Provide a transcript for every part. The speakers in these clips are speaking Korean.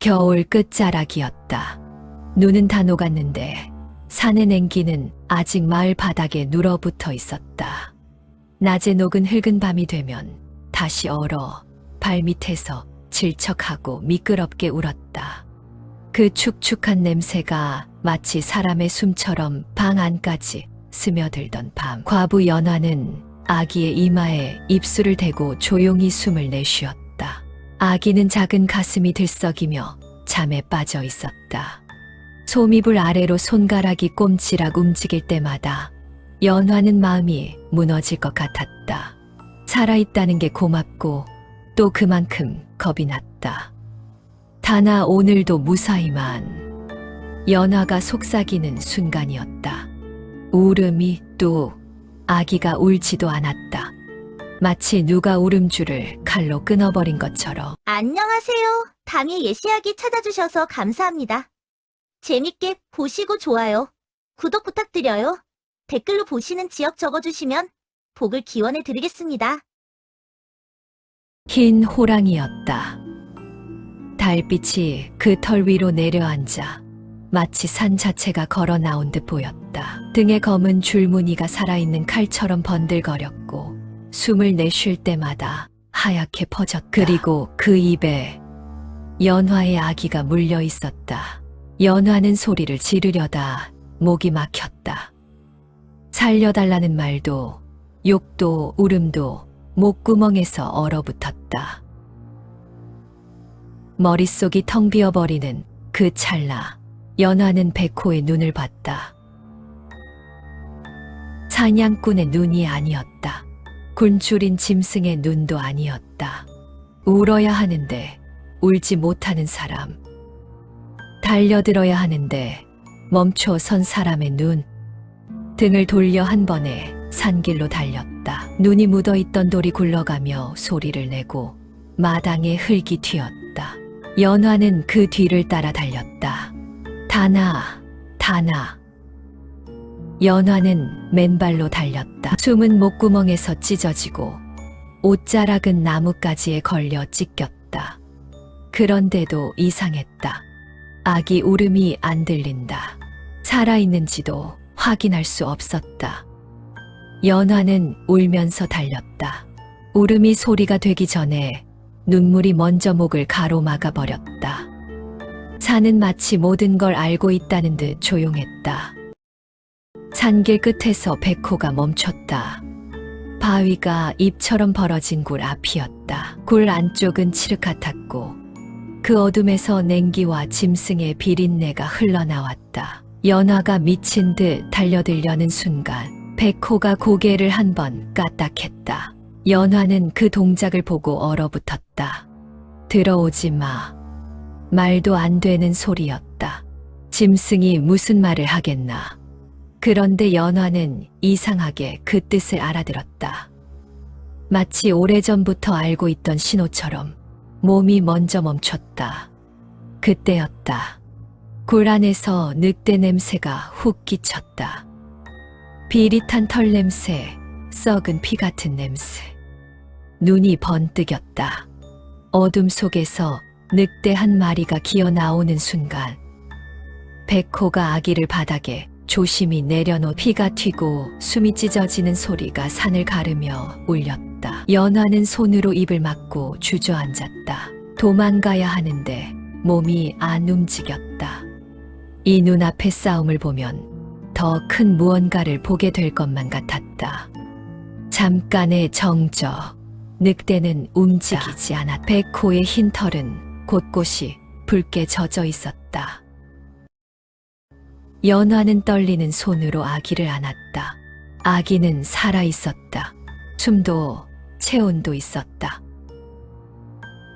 겨울 끝자락이었다. 눈은 다 녹았는데 산의 냉기는 아직 마을 바닥에 눌어붙어 있었다. 낮에 녹은 흙은 밤이 되면 다시 얼어 발밑에서 질척하고 미끄럽게 울었다. 그 축축한 냄새가 마치 사람의 숨처럼 방 안까지 스며들던 밤, 과부 연화는 아기의 이마에 입술을 대고 조용히 숨을 내쉬었다. 아기는 작은 가슴이 들썩이며 잠에 빠져 있었다. 소미불 아래로 손가락이 꼼지락 움직일 때마다 연화는 마음이 무너질 것 같았다. 살아있다는 게 고맙고 또 그만큼 겁이 났다. 다나 오늘도 무사히만. 연화가 속삭이는 순간이었다. 울음이 또 아기가 울지도 않았다. 마치 누가 울음줄을 칼로 끊어버린 것처럼. 안녕하세요. 당일 예시하기 찾아주셔서 감사합니다. 재밌게 보시고 좋아요, 구독 부탁드려요. 댓글로 보시는 지역 적어주시면 복을 기원해 드리겠습니다. 흰 호랑이였다. 달빛이 그 털 위로 내려앉아 마치 산 자체가 걸어 나온 듯 보였다. 등에 검은 줄무늬가 살아있는 칼처럼 번들거렸고 숨을 내쉴 때마다 하얗게 퍼졌다. 그리고 그 입에 연화의 아기가 물려 있었다. 연화는 소리를 지르려다 목이 막혔다. 살려달라는 말도 욕도 울음도 목구멍에서 얼어붙었다. 머릿속이 텅 비어버리는 그 찰나, 연화는 백호의 눈을 봤다. 사냥꾼의 눈이 아니었다. 굶주린 짐승의 눈도 아니었다. 울어야 하는데 울지 못하는 사람. 달려들어야 하는데 멈춰 선 사람의 눈. 등을 돌려 한 번에 산길로 달렸다. 눈이 묻어있던 돌이 굴러가며 소리를 내고 마당에 흙이 튀었다. 연화는 그 뒤를 따라 달렸다. 다나, 다나. 연화는 맨발로 달렸다. 숨은 목구멍에서 찢어지고 옷자락은 나뭇가지에 걸려 찢겼다. 그런데도 이상했다. 아기 울음이 안 들린다. 살아있는지도 확인할 수 없었다. 연화는 울면서 달렸다. 울음이 소리가 되기 전에 눈물이 먼저 목을 가로막아 버렸다. 산은 마치 모든 걸 알고 있다는 듯 조용했다. 산길 끝에서 백호가 멈췄다. 바위가 잎처럼 벌어진 굴 앞이었다. 굴 안쪽은 칠흑 같았고 그 어둠에서 냉기와 짐승의 비린내가 흘러나왔다. 연화가 미친 듯 달려들려는 순간 백호가 고개를 한 번 까딱했다. 연화는 그 동작을 보고 얼어붙었다. 들어오지 마. 말도 안 되는 소리였다. 짐승이 무슨 말을 하겠나. 그런데 연화는 이상하게 그 뜻을 알아들었다. 마치 오래전부터 알고 있던 신호처럼 몸이 먼저 멈췄다. 그때였다. 굴 안에서 늑대 냄새가 훅 끼쳤다. 비릿한 털 냄새, 썩은 피 같은 냄새. 눈이 번뜩였다. 어둠 속에서 늑대 한 마리가 기어 나오는 순간 백호가 아기를 바닥에 조심히 내려놓 피가 튀고 숨이 찢어지는 소리가 산을 가르며 울렸다. 연화는 손으로 입을 막고 주저앉았다. 도망가야 하는데 몸이 안 움직였다. 이 눈앞의 싸움을 보면 더 큰 무언가를 보게 될 것만 같았다. 잠깐의 정적. 늑대는 움직이지 않았다. 백호의 흰 털은 곳곳이 붉게 젖어 있었다. 연화는 떨리는 손으로 아기를 안았다. 아기는 살아있었다. 숨도 체온도 있었다.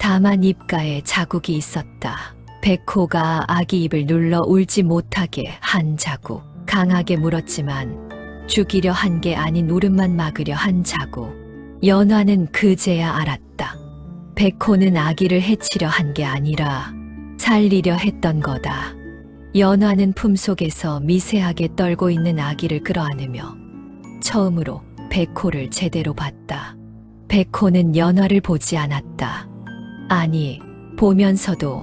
다만 입가에 자국이 있었다. 백호가 아기 입을 눌러 울지 못하게 한 자국. 강하게 물었지만 죽이려 한 게 아닌 울음만 막으려 한 자국. 연화는 그제야 알았다. 백호는 아기를 해치려 한 게 아니라 살리려 했던 거다. 연화는 품속에서 미세하게 떨고 있는 아기를 끌어안으며 처음으로 백호를 제대로 봤다. 백호는 연화를 보지 않았다. 아니, 보면서도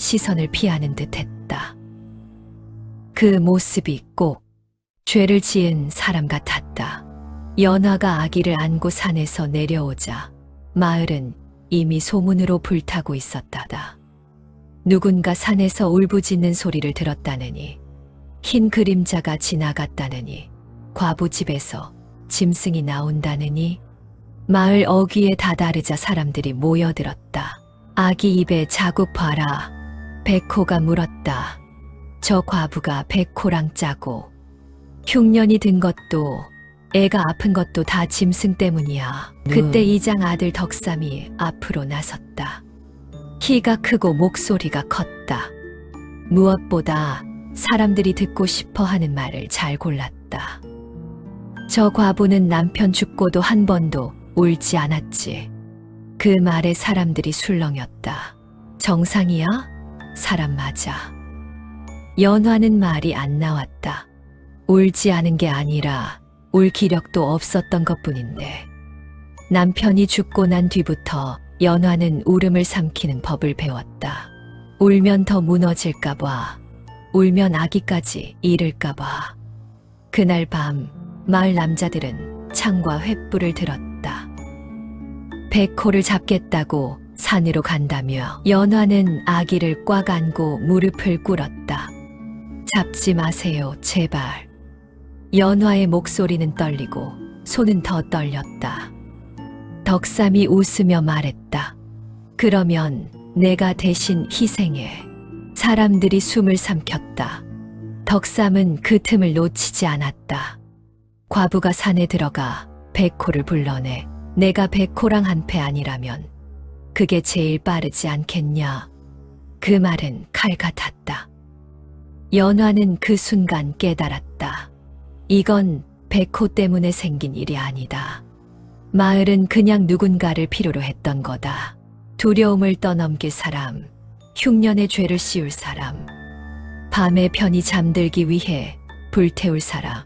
시선을 피하는 듯 했다. 그 모습이 꼭 죄를 지은 사람 같았다. 연화가 아기를 안고 산에서 내려오자 마을은 이미 소문으로 불타고 있었다. 누군가 산에서 울부짖는 소리를 들었다느니, 흰 그림자가 지나갔다느니, 과부 집에서 짐승이 나온다느니, 마을 어귀에 다다르자 사람들이 모여들었다. 아기 입에 자국 봐라. 백호가 물었다. 저 과부가 백호랑 짜고 흉년이 든 것도 애가 아픈 것도 다 짐승 때문이야. 그때 이장 아들 덕삼이 앞으로 나섰다. 키가 크고 목소리가 컸다. 무엇보다 사람들이 듣고 싶어 하는 말을 잘 골랐다. 저 과부는 남편 죽고도 한 번도 울지 않았지. 그 말에 사람들이 술렁였다. 정상이야? 사람 맞아. 연화는 말이 안 나왔다. 울지 않은 게 아니라 울 기력도 없었던 것뿐인데, 남편이 죽고 난 뒤부터 연화는 울음을 삼키는 법을 배웠다. 울면 더 무너질까봐, 울면 아기까지 잃을까봐. 그날 밤 마을 남자들은 창과 횃불을 들었다. 백호를 잡겠다고 산으로 간다며 연화는 아기를 꽉 안고 무릎을 꿇었다. 잡지 마세요, 제발. 연화의 목소리는 떨리고 손은 더 떨렸다. 덕삼이 웃으며 말했다. 그러면 내가 대신 희생해. 사람들이 숨을 삼켰다. 덕삼은 그 틈을 놓치지 않았다. 과부가 산에 들어가 백호를 불러내. 내가 백호랑 한패 아니라면 그게 제일 빠르지 않겠냐. 그 말은 칼 같았다. 연화는 그 순간 깨달았다. 이건 백호 때문에 생긴 일이 아니다. 마을은 그냥 누군가를 필요로 했던 거다. 두려움을 떠넘길 사람, 흉년의 죄를 씌울 사람, 밤에 편히 잠들기 위해 불태울 사람.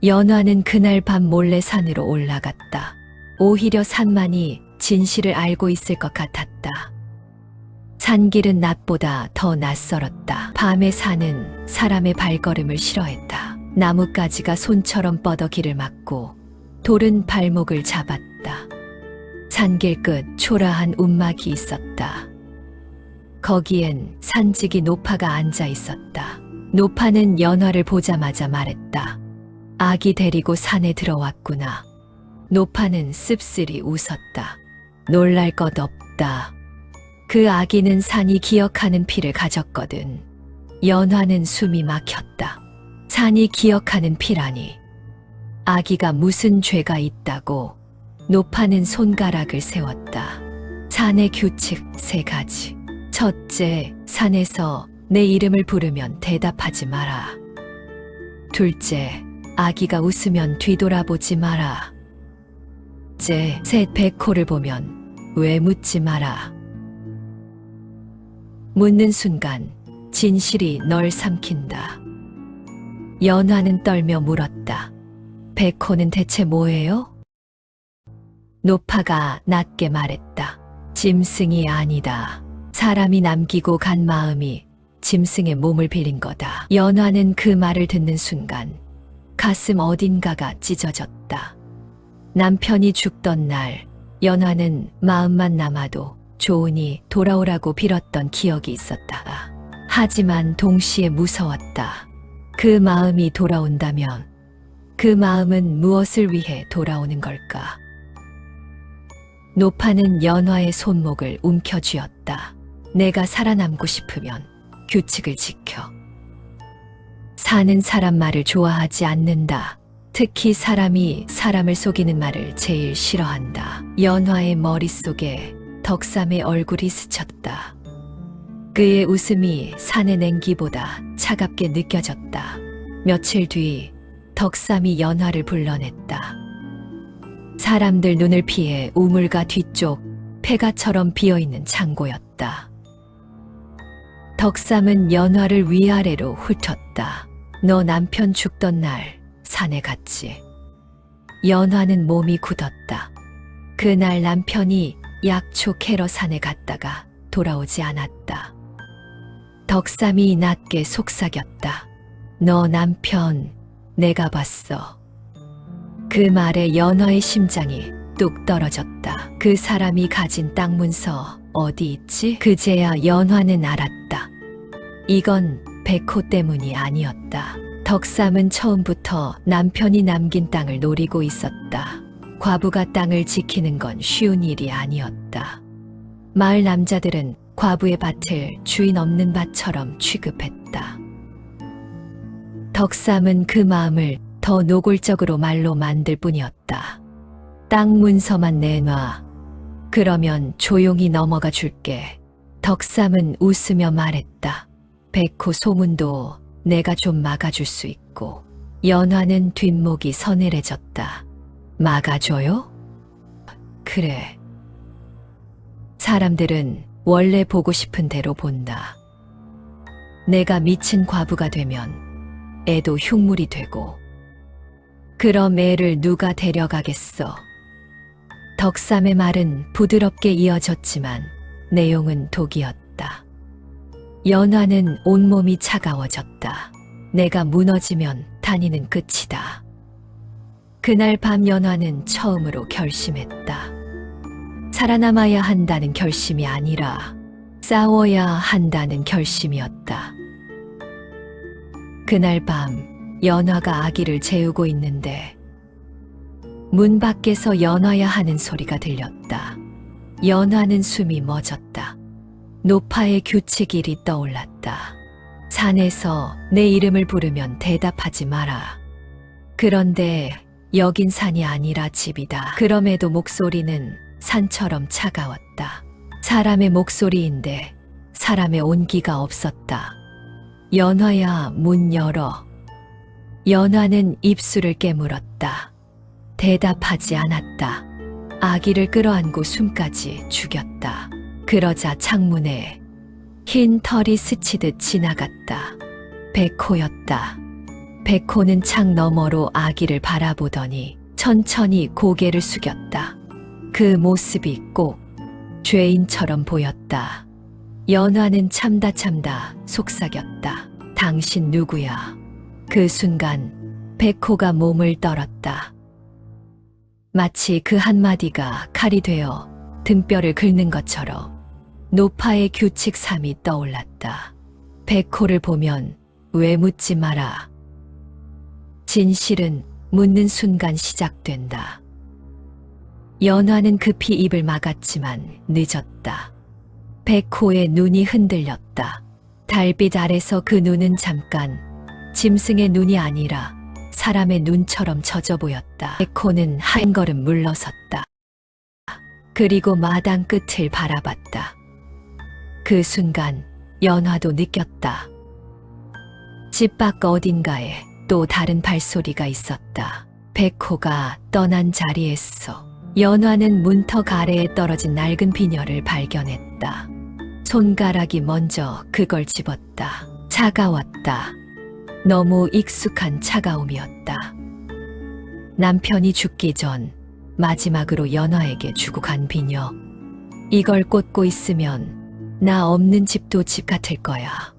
연화는 그날 밤 몰래 산으로 올라갔다. 오히려 산만이 진실을 알고 있을 것 같았다. 산길은 낮보다 더 낯설었다. 밤의 산은 사람의 발걸음을 싫어했다. 나뭇가지가 손처럼 뻗어 길을 막고 돌은 발목을 잡았다. 산길 끝 초라한 움막이 있었다. 거기엔 산지기 노파가 앉아 있었다. 노파는 연화를 보자마자 말했다. 아기 데리고 산에 들어왔구나. 노파는 씁쓸히 웃었다. 놀랄 것 없다. 그 아기는 산이 기억하는 피를 가졌거든. 연화는 숨이 막혔다. 산이 기억하는 피라니. 아기가 무슨 죄가 있다고. 노파는 손가락을 세웠다. 산의 규칙 3가지. 첫째, 산에서 내 이름을 부르면 대답하지 마라. 둘째, 아기가 웃으면 뒤돌아보지 마라. 셋, 백호를 보면 왜 묻지 마라. 묻는 순간 진실이 널 삼킨다. 연화는 떨며 물었다. 백호는 대체 뭐예요? 노파가 낮게 말했다. 짐승이 아니다. 사람이 남기고 간 마음이 짐승의 몸을 빌린 거다. 연화는 그 말을 듣는 순간 가슴 어딘가가 찢어졌다. 남편이 죽던 날 연화는 마음만 남아도 좋으니 돌아오라고 빌었던 기억이 있었다. 하지만 동시에 무서웠다. 그 마음이 돌아온다면 그 마음은 무엇을 위해 돌아오는 걸까? 노파는 연화의 손목을 움켜쥐었다. 내가 살아남고 싶으면 규칙을 지켜. 사는 사람 말을 좋아하지 않는다. 특히 사람이 사람을 속이는 말을 제일 싫어한다. 연화의 머릿속에 덕삼의 얼굴이 스쳤다. 그의 웃음이 산의 냉기보다 차갑게 느껴졌다. 며칠 뒤 덕삼이 연화를 불러냈다. 사람들 눈을 피해 우물가 뒤쪽 폐가처럼 비어있는 창고였다. 덕삼은 연화를 위아래로 훑었다. 너 남편 죽던 날 산에 갔지. 연화는 몸이 굳었다. 그날 남편이 약초 캐러 산에 갔다가 돌아오지 않았다. 덕삼이 낮게 속삭였다. 너 남편 내가 봤어. 그 말에 연화의 심장이 뚝 떨어졌다. 그 사람이 가진 땅 문서 어디 있지? 그제야 연화는 알았다. 이건 백호 때문이 아니었다. 덕삼은 처음부터 남편이 남긴 땅을 노리고 있었다. 과부가 땅을 지키는 건 쉬운 일이 아니었다. 마을 남자들은 과부의 밭을 주인 없는 밭처럼 취급했다. 덕삼은 그 마음을 더 노골적으로 말로 만들 뿐이었다. 땅 문서만 내놔. 그러면 조용히 넘어가 줄게. 덕삼은 웃으며 말했다. 백호 소문도 내가 좀 막아줄 수 있고. 연화는 뒷목이 서늘해졌다. 막아줘요? 그래. 사람들은 원래 보고 싶은 대로 본다. 내가 미친 과부가 되면 애도 흉물이 되고, 그럼 애를 누가 데려가겠어? 덕삼의 말은 부드럽게 이어졌지만 내용은 독이었다. 연화는 온몸이 차가워졌다. 내가 무너지면 단위는 끝이다. 그날 밤 연화는 처음으로 결심했다. 살아남아야 한다는 결심이 아니라 싸워야 한다는 결심이었다. 그날 밤 연화가 아기를 재우고 있는데 문 밖에서 연화야 하는 소리가 들렸다. 연화는 숨이 멎었다. 노파의 규칙일이 떠올랐다. 산에서 내 이름을 부르면 대답하지 마라. 그런데 여긴 산이 아니라 집이다. 그럼에도 목소리는 산처럼 차가웠다. 사람의 목소리인데 사람의 온기가 없었다. 연화야, 문 열어. 연화는 입술을 깨물었다. 대답하지 않았다. 아기를 끌어안고 숨까지 죽였다. 그러자 창문에 흰 털이 스치듯 지나갔다. 백호였다. 백호는 창 너머로 아기를 바라보더니 천천히 고개를 숙였다. 그 모습이 꼭 죄인처럼 보였다. 연화는 참다 속삭였다. 당신 누구야? 그 순간 백호가 몸을 떨었다. 마치 그 한마디가 칼이 되어 등뼈를 긁는 것처럼 노파의 규칙 3이 떠올랐다. 백호를 보면 왜 묻지 마라. 진실은 묻는 순간 시작된다. 연화는 급히 입을 막았지만 늦었다. 백호의 눈이 흔들렸다. 달빛 아래서 그 눈은 잠깐 짐승의 눈이 아니라 사람의 눈처럼 젖어 보였다. 백호는 한 걸음 물러섰다. 그리고 마당 끝을 바라봤다. 그 순간 연화도 느꼈다. 집 밖 어딘가에 또 다른 발소리가 있었다. 백호가 떠난 자리에서 연화는 문턱 아래에 떨어진 낡은 비녀를 발견했다. 손가락이 먼저 그걸 집었다. 차가웠다. 너무 익숙한 차가움이었다. 남편이 죽기 전 마지막으로 연화에게 주고 간 비녀. 이걸 꽂고 있으면 나 없는 집도 집 같을 거야.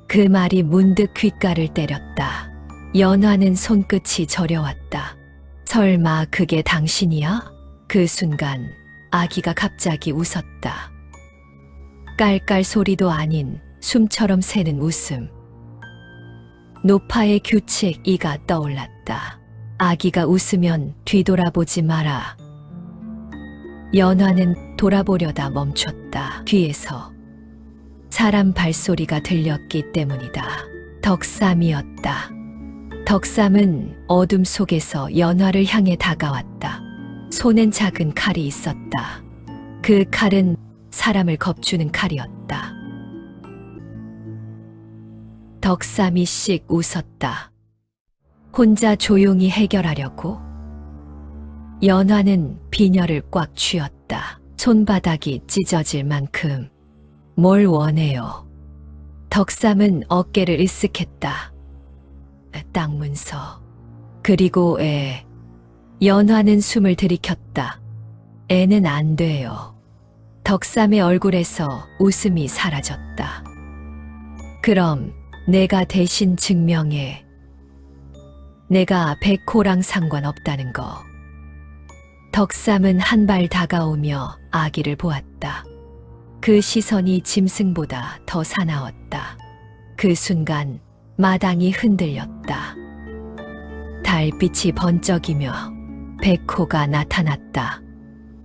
그 말이 문득 귓가를 때렸다. 연화는 손끝이 저려왔다. 설마 그게 당신이야? 그 순간 아기가 갑자기 웃었다. 깔깔 소리도 아닌 숨처럼 새는 웃음. 노파의 규칙 2가 떠올랐다. 아기가 웃으면 뒤돌아보지 마라. 연화는 돌아보려다 멈췄다. 뒤에서 사람 발소리가 들렸기 때문이다. 덕삼이었다. 덕삼은 어둠 속에서 연화를 향해 다가왔다. 손엔 작은 칼이 있었다. 그 칼은 사람을 겁주는 칼이었다. 덕삼이 씩 웃었다. 혼자 조용히 해결하려고? 연화는 비녀를 꽉 쥐었다. 손바닥이 찢어질 만큼. 뭘 원해요? 덕삼은 어깨를 으쓱했다. 땅 문서. 그리고 애. 연화는 숨을 들이켰다. 애는 안 돼요. 덕삼의 얼굴에서 웃음이 사라졌다. 그럼 내가 대신 증명해. 내가 백호랑 상관없다는 거. 덕삼은 한 발 다가오며 아기를 보았다. 그 시선이 짐승보다 더 사나웠다. 그 순간 마당이 흔들렸다. 달빛이 번쩍이며 백호가 나타났다.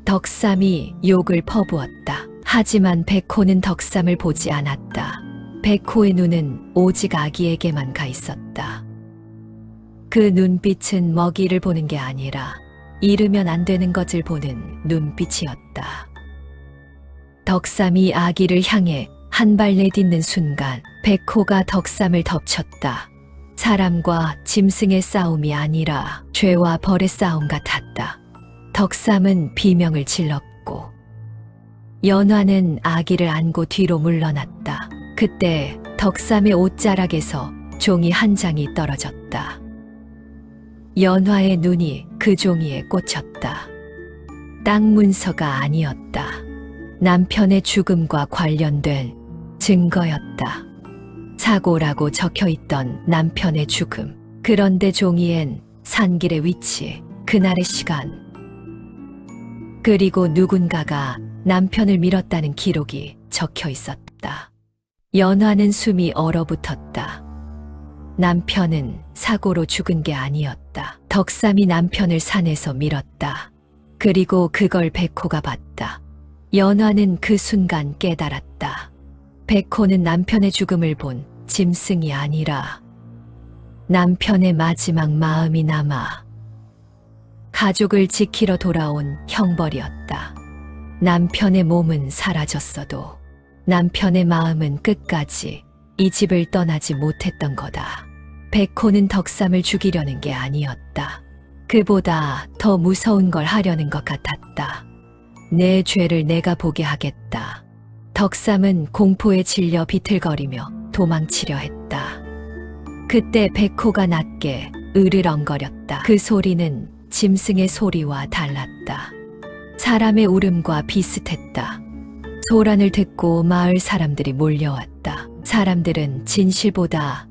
덕삼이 욕을 퍼부었다. 하지만 백호는 덕삼을 보지 않았다. 백호의 눈은 오직 아기에게만 가 있었다. 그 눈빛은 먹이를 보는 게 아니라 잃으면 안 되는 것을 보는 눈빛이었다. 덕삼이 아기를 향해 한 발 내딛는 순간 백호가 덕삼을 덮쳤다. 사람과 짐승의 싸움이 아니라 죄와 벌의 싸움 같았다. 덕삼은 비명을 질렀고 연화는 아기를 안고 뒤로 물러났다. 그때 덕삼의 옷자락에서 종이 한 장이 떨어졌다. 연화의 눈이 그 종이에 꽂혔다. 땅 문서가 아니었다. 남편의 죽음과 관련된 증거였다. 사고라고 적혀있던 남편의 죽음. 그런데 종이엔 산길의 위치, 그날의 시간, 그리고 누군가가 남편을 밀었다는 기록이 적혀 있었다. 연화는 숨이 얼어붙었다. 남편은 사고로 죽은 게 아니었다. 덕삼이 남편을 산에서 밀었다. 그리고 그걸 백호가 봤다. 연화는 그 순간 깨달았다. 백호는 남편의 죽음을 본 짐승이 아니라 남편의 마지막 마음이 남아 가족을 지키러 돌아온 형벌이었다. 남편의 몸은 사라졌어도 남편의 마음은 끝까지 이 집을 떠나지 못했던 거다. 백호는 덕삼을 죽이려는 게 아니었다. 그보다 더 무서운 걸 하려는 것 같았다. 내 죄를 내가 보게 하겠다. 덕삼은 공포에 질려 비틀거리며 도망치려 했다. 그때 백호가 낮게 으르렁거렸다. 그 소리는 짐승의 소리와 달랐다. 사람의 울음과 비슷했다. 소란을 듣고 마을 사람들이 몰려왔다. 사람들은 진실보다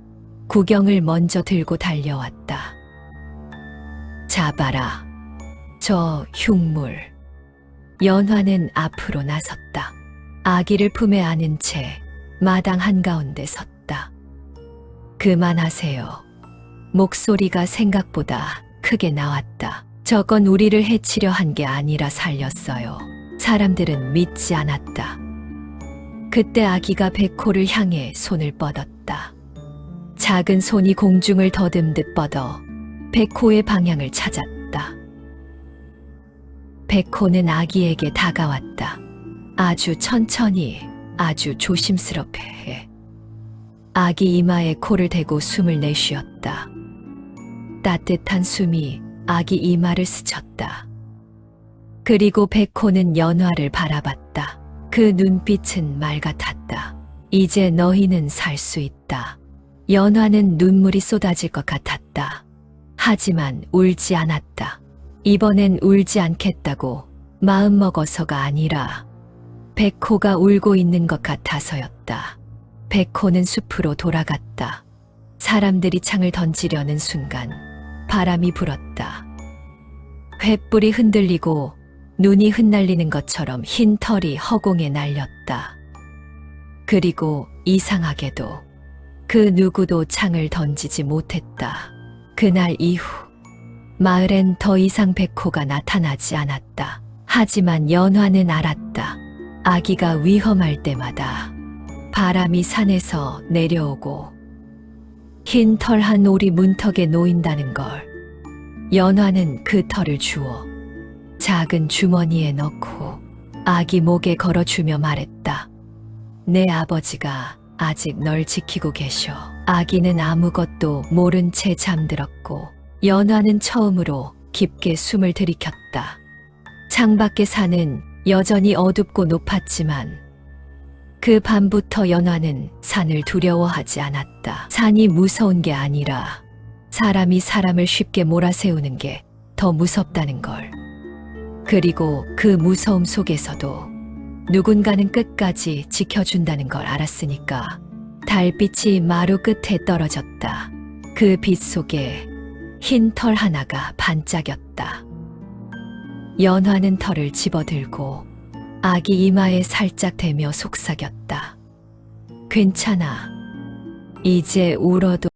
구경을 먼저 들고 달려왔다. 잡아라, 저 흉물. 연화는 앞으로 나섰다. 아기를 품에 안은 채 마당 한가운데 섰다. 그만하세요. 목소리가 생각보다 크게 나왔다. 저건 우리를 해치려 한 게 아니라 살렸어요. 사람들은 믿지 않았다. 그때 아기가 백호를 향해 손을 뻗었다. 작은 손이 공중을 더듬듯 뻗어 백호의 방향을 찾았다. 백호는 아기에게 다가왔다. 아주 천천히, 아주 조심스럽게. 아기 이마에 코를 대고 숨을 내쉬었다. 따뜻한 숨이 아기 이마를 스쳤다. 그리고 백호는 연화를 바라봤다. 그 눈빛은 말 같았다. 이제 너희는 살 수 있다. 연화는 눈물이 쏟아질 것 같았다. 하지만 울지 않았다. 이번엔 울지 않겠다고 마음먹어서가 아니라 백호가 울고 있는 것 같아서였다. 백호는 숲으로 돌아갔다. 사람들이 창을 던지려는 순간 바람이 불었다. 횃불이 흔들리고 눈이 흩날리는 것처럼 흰 털이 허공에 날렸다. 그리고 이상하게도 그 누구도 창을 던지지 못했다. 그날 이후 마을엔 더 이상 백호가 나타나지 않았다. 하지만 연화는 알았다. 아기가 위험할 때마다 바람이 산에서 내려오고 흰 털 한 오리 문턱에 놓인다는 걸. 연화는 그 털을 주워 작은 주머니에 넣고 아기 목에 걸어주며 말했다. 내 아버지가 아직 널 지키고 계셔. 아기는 아무것도 모른 채 잠들었고 연화는 처음으로 깊게 숨을 들이켰다. 창밖의 산은 여전히 어둡고 높았지만 그 밤부터 연화는 산을 두려워하지 않았다. 산이 무서운 게 아니라 사람이 사람을 쉽게 몰아세우는 게 더 무섭다는 걸. 그리고 그 무서움 속에서도 누군가는 끝까지 지켜준다는 걸 알았으니까 달빛이 마루 끝에 떨어졌다. 그 빛 속에 흰 털 하나가 반짝였다. 연화는 털을 집어들고 아기 이마에 살짝 대며 속삭였다. 괜찮아. 이제 울어도